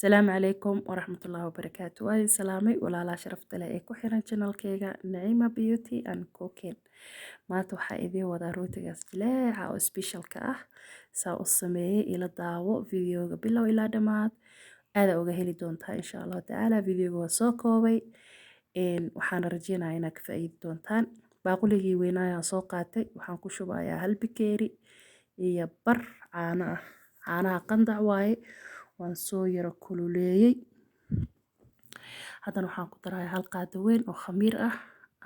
السلام عليكم ورحمة الله وبركاته. وهذه سلامي ولا لا شرفت لها إيكو حيران channel كيغا نعيمة بيوتي and cooking. maanta waxaa idin wadaa rootigaas jileeca oo specialka ah saa u sameeyey ila daawo videoga bilow ilaa dhammaad aada uga heli doontaa insha Allah tacaala. Videoga waa soo koobay waxaana rajeynayaa inaad ka faa'iidi doontaan. Baaquligii weynaayaa soo qaatay, waxaan ku shubayaa hal bikeeri iyo bar caano ah. Caanaha qandac waaye, waan soo yara kululeeyey. haddana waxaan ku darayaa hal qaado weyn oo khamiir ah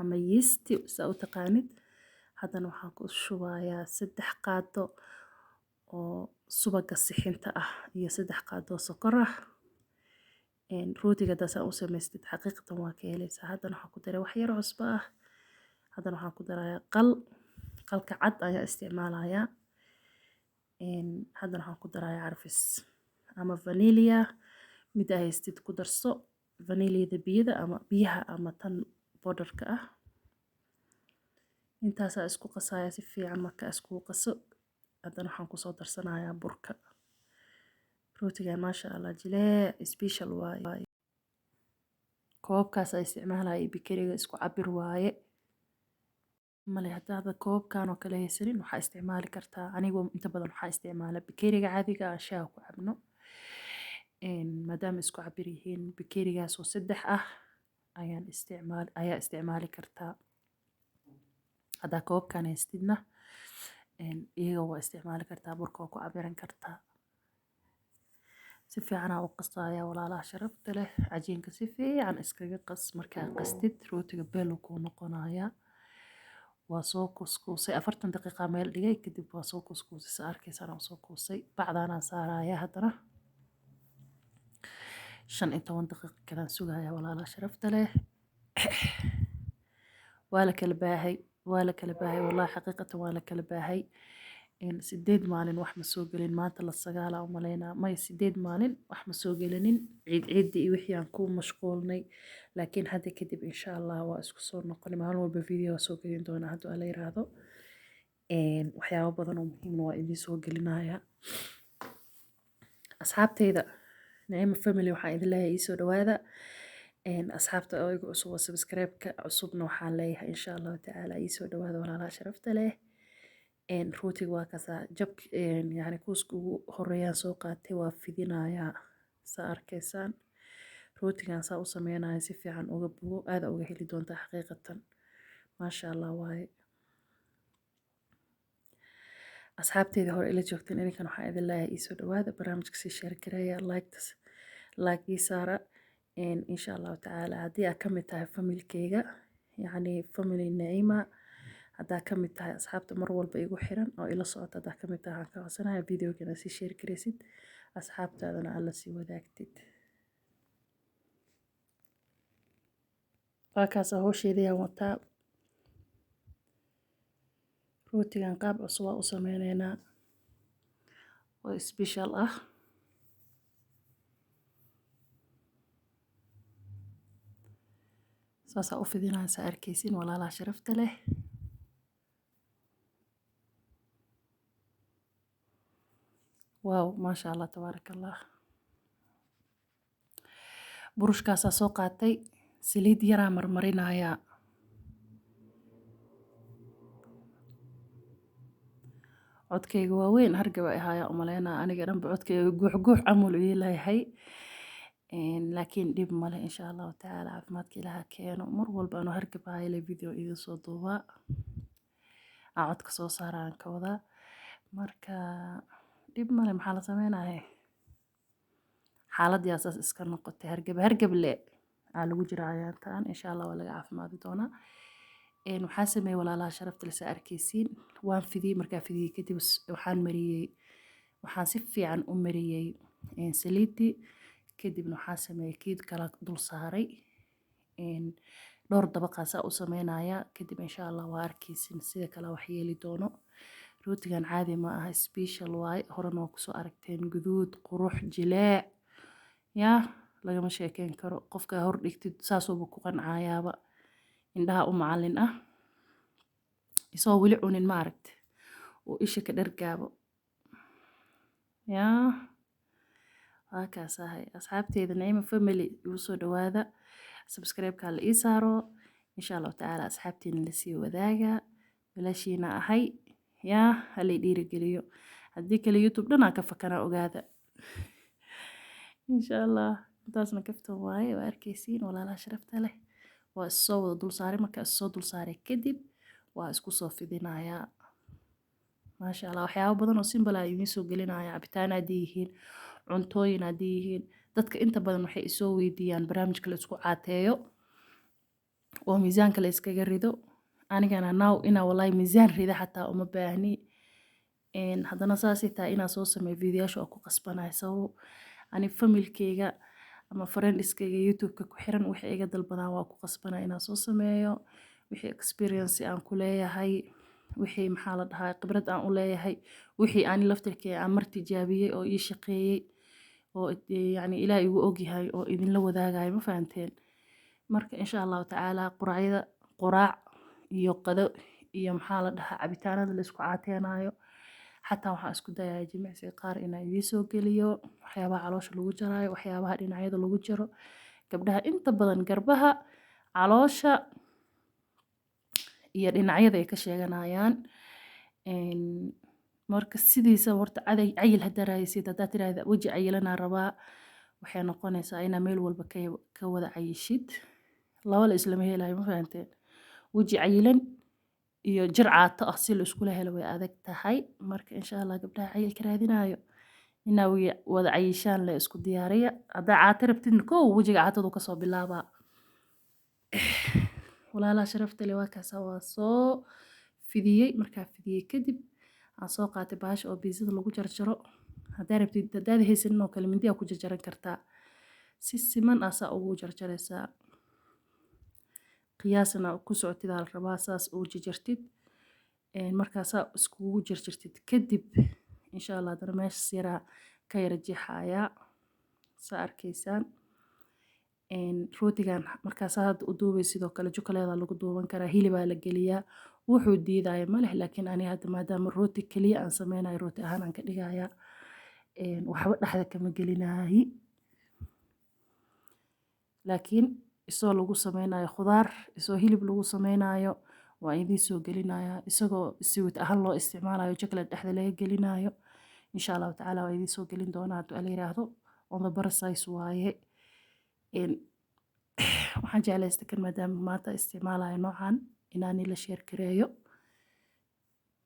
ama yeast saa u taqaanid. haddana waxaan ku shubayaa 3 qaado oo subaga sixinta ah iyo 3 qaado sokor ah. rootiga daasaan u samaystid xaqiiqatan waa ka helaysaa. haddana waxaan ku daray wax yar oo cusbo ah. haddana waxaan ku darayaa qalka cad ayaa isticmaalayaa. haddana waxaan ku darayaa carfis ama vanilla mid ay haystid ku darso. vanillada biyaha ama tan powderka ah. intaasaa isku qasaya si fiican. markaa isku qaso haddana waxaan kusoo darsanayaa burka. rootigan maasha Allah jileec special waaye. koobkaas ay isticmaalaya bikeriga isku cabir waaye. male haddaad koobkan oo kale haysanin waxaa isticmaali kartaa. anigu inta badan waxaa isticmaalaa bikeriga caadiga ah shaaha ku cabno. maadaama isku cabir yihiin bikerigaas oo 3 ah ayaa isticmaali kartaa. haddaa koobkan haystidna iyaga waa isticmaali kartaa. burka waa ku cabiran kartaa. si fiican u qasayaa walaalaha sharafta leh. cajiinka si fiican iskaga qas. markaa qastid rootiga beel ku noqonayaa. waa soo kuskuusay 40 daqiiqa meel dhigay kadib waa soo kuskuusay. saa arkaysaan oo soo kuusay. bacdaana saaraya haddana 15 daqiiqo kalaan sugayaa walaalaha sharafta leh. waa la kala baahay wallahi xaqiiqatan waa la kala baahay. 8 maalin wax ma soo gelin. maanta la 9 u maleynaa may 8 maalin wax ma soo gelinin. ciidii iyo wixii aan ku mashquulnay. laakiin hadda kadib insha Allah waa isku soo noqonay. maalin walba video soo gelin doona haddii alla yiraahdo. waxyaabo badan oo muhiim waa idin soo gelinaya. asxaabteyda Naima family waxaan idin leeyahay ii soo dhawaada. asxaabta oo igu cusub oo subscribe-ka cusubna waxaan leeyahay insha Allah tacaala ii soo dhawaada walaalaha sharafta leh. rootiga waa kasaa jabk yani kuuska ugu horeeyaan soo qaatay waa fidinayaa. saa arkaysaan rootigan saa u sameynaya si fiican uga bugo aada uga heli doontaa xaqiiqatan. maasha Allah waaye. asxaabteyda hore ila joogteen idinkan waxaan idin leeyahay ii soo dhawaada. barnaamijka sii share gareeya like ii saara. insha Allah tacaala haddii aad ka mid tahay familkeyga yani family Naima haddaa ka mid tahay asxaabta mar walba igu xiran oo ila socota haddaa ka mid tahay waxaan ka codsanayaa videogana sii share gareysid asxaabtaadana alla sii wadaagtid. waa kaasa hawsheedayaan wataa. rootigan qaab cusub waa u sameyneynaa oo special ah. saasaa u fidinaya saa arkaysin walaalaha sharafta leh. waaw maasha Allah tabaaraka Allah. burushkaasaa soo qaatay. saliid yaraa marmarinayaa. codkayga waa weyn hargaba ahaaya umaleynaa aniga dhanba codkayga guux camul ii leeyahay. laakiin dhib male insha Allah tacaala caafimaadka ilaaha keeno. mar walba anoo hargaba ahayle video idin soo duubaa. codka soo saaraan ka wadaa. marka dhib male maxaa la sameynayaa. xaaladii asaas iska noqotay hargab le aa lagu jiraa ayaantaan. insha Allah waa laga caafimaadi doonaa. waxaan sameeyay walaalaha sharafta leh saa arkaysiin. waan fidiyey markaa fidiyey kadib waxaan si fiican u mariyey saliidii. kadibna waxaan sameeyey kiid kala dul saaray. dhowr dabaqaasaa u sameynayaa. kadib insha Allah waa arkaysin sida kale wax yeeli doono. rootigan caadi ma aha special waaye. horena waa kusoo aragteen guduud qurux jileec yaa lagama sheekeyn karo. qofka hor dhigtid saasuuba ku qancayaaba. indhaha u macallin ah isoo weli cunin ma aragti oo isha ka dhargaabo yaa waa kaasahay asxaabteeda Naima family igu soo dhawaada subscribe-ka la ii saaro insha Allah taala asxaabteena la sii wadaaga walaashiina ahay yaa halay dhiirigeliyo haddii kale YouTube dhan aan ka fakana ogaada insha Allah intaasna kaftan waaye waa arkaysiin walaalaha sharafta leh waa soo wada dul saaray marka soo dul saaray kadib waa isku soo fidinayaa maasha Allah waxyaabo badan oo simple ah idiin soo gelinaya cabitaan haddii yihiin cuntooyin haddii yihiin dadka inta badan waxay isoo weydiiyaan barnaamijka la isku caateeyo oo miisaanka la iskaga rido anigana now ina wallahi miisaan rida xataa uma baahni haddana saasay tahay inaan soo sameeyo fiidiyoyaasha oo ku qasbanahay sababo ani familkeyga ama friendskeyga youtube-ka ku xiran wixii iga dalbadaan waa ku qasbanaa inaan soo sameeyo wixii experience aan ku leeyahay wixii maxaa la dhahaa khibrad aan u leeyahay wixii aan laftirkeyga aan mar tijaabiyey oo ii shaqeeyey oo yacni ilaah igu ogyahay oo idinla wadaagayo ma fahanteen marka insha allahu tacaala quraac iyo qado iyo maxaa la dhahaa cabitaanada la isku caateenayo xataa waxaan isku dayaa jimicsiga qaar inaan idiin soo geliyo waxyaabaha caloosha lagu jaraayo waxyaabaha dhinacyada lagu jaro gabdhaha inta badan garbaha caloosha iyo dhinacyada ay ka sheeganayaan marka sidiisa horta cayil haddaa raadaysid haddaa tiraahda weji cayilanaa rabaa waxay noqonaysaa inaa meel walba ka wada cayishid laba la islama helayo ma fahanteen weji cayilan iyo jir caato ah si la iskula helo way adag tahay marka insha Allah gabdhaha cayilka raadinayo inaa wada cayishaan la isku diyaariya haddaa caato rabtidna kow wejiga caatadu kasoo bilaabaa walaalaha sharafta leh waa kaasa waa soo fidiyey markaa fidiyey kadib aan soo qaatay baasha oo biisada lagu jarjaro haddaa rabtid haddaad haysanin oo kale mindi aa ku jarjaran kartaa si siman asaa ugu jarjaraysaa qiyaasna ku socotidaa la rabaa saas ugu jarjartid markaasaa iskugu jarjartid kadib insha Allah haddana meeshas yaraa ka yara jeexayaa saa arkaysaan rootigan markaasaa hadda u duubay sidoo kale jukaleeda lagu duuban karaa hilibaa la geliyaa wuxuu diidaya ma leh laakiin ani hadda maadaama rooti keliya aan sameynayo rooti ahaan aan ka dhigayaa waxba dhexda kama gelinayi laakiin isoo lagu sameynayo khudaar isoo hilib lagu sameynayo waa idiin soo gelinayaa isagoo siwit ahaan loo isticmaalayo chocolate dhexda laga gelinayo insha Allah tacaala waa idiin soo gelin doonaa hadduu ala yiraahdo on the bar size waaye waxaan jeclaystay kan maadaama maanta isticmaalayo noocan inaan la share gareeyo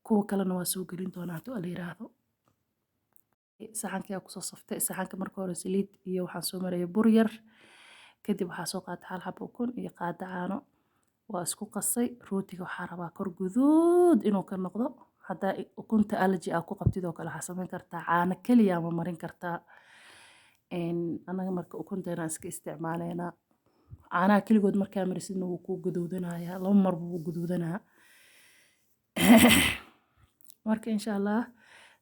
kuwa kalena waa soo gelin doonaa hadduu ala yiraahdo saxanka kusoo saftay saxanka marka hore saliid iyo waxaan soo marayay bur yar kadib waxaa soo qaatay hal xabo ukun iyo qaado caano waa isku qasay rootiga waxaa rabaa kor guduud inuu ka noqdo haddaa ukunta allergy aa ku qabtid oo kale waxaa samayn kartaa caano keliya ama marin kartaa anaga marka ukunteena iska isticmaaleynaa caanaha keligood markaa marisidna wuu kuu guduudanayaa laba mar buu guduudanaa marka insha Allah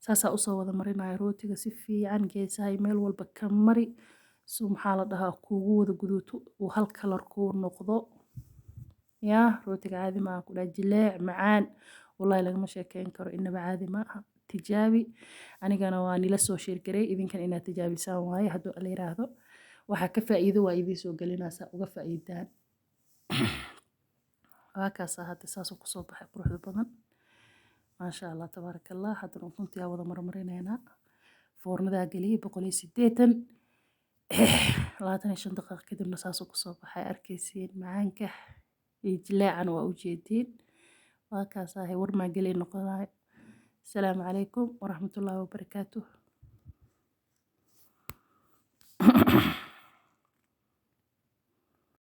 saasaa usoo wada marinaya rootiga si fiican geesahay meel walba ka mari si maxaa la dhahaa kuugu wada guduuto uu hal kalar kuu noqdo yaa rootiga caadi maaha ku dhaha jileec macaan wallahi lagama sheekeyn karo inaba caadi maaha tijaabi anigana waa nila soo sheergaray idinkan inaad tijaabisaan waaye hadduu ala yiraahdo waxaa ka faa'iido waa idiin soo gelinaysaa uga faa'iidaan waa kaasaa hadda saasuu kusoo baxay quruxda badan maasha Allah tabaaraka Allah haddana ukuntii aa wada marmarinaynaa foornadaa geliyey 180 25 daqiiqo kadibna saasuu kusoo baxay arkaysiin macaanka iyo jileecan waa ujeediin waa kaasahay war maa gelay noqonayo السلام عليكم ورحمة الله وبركاته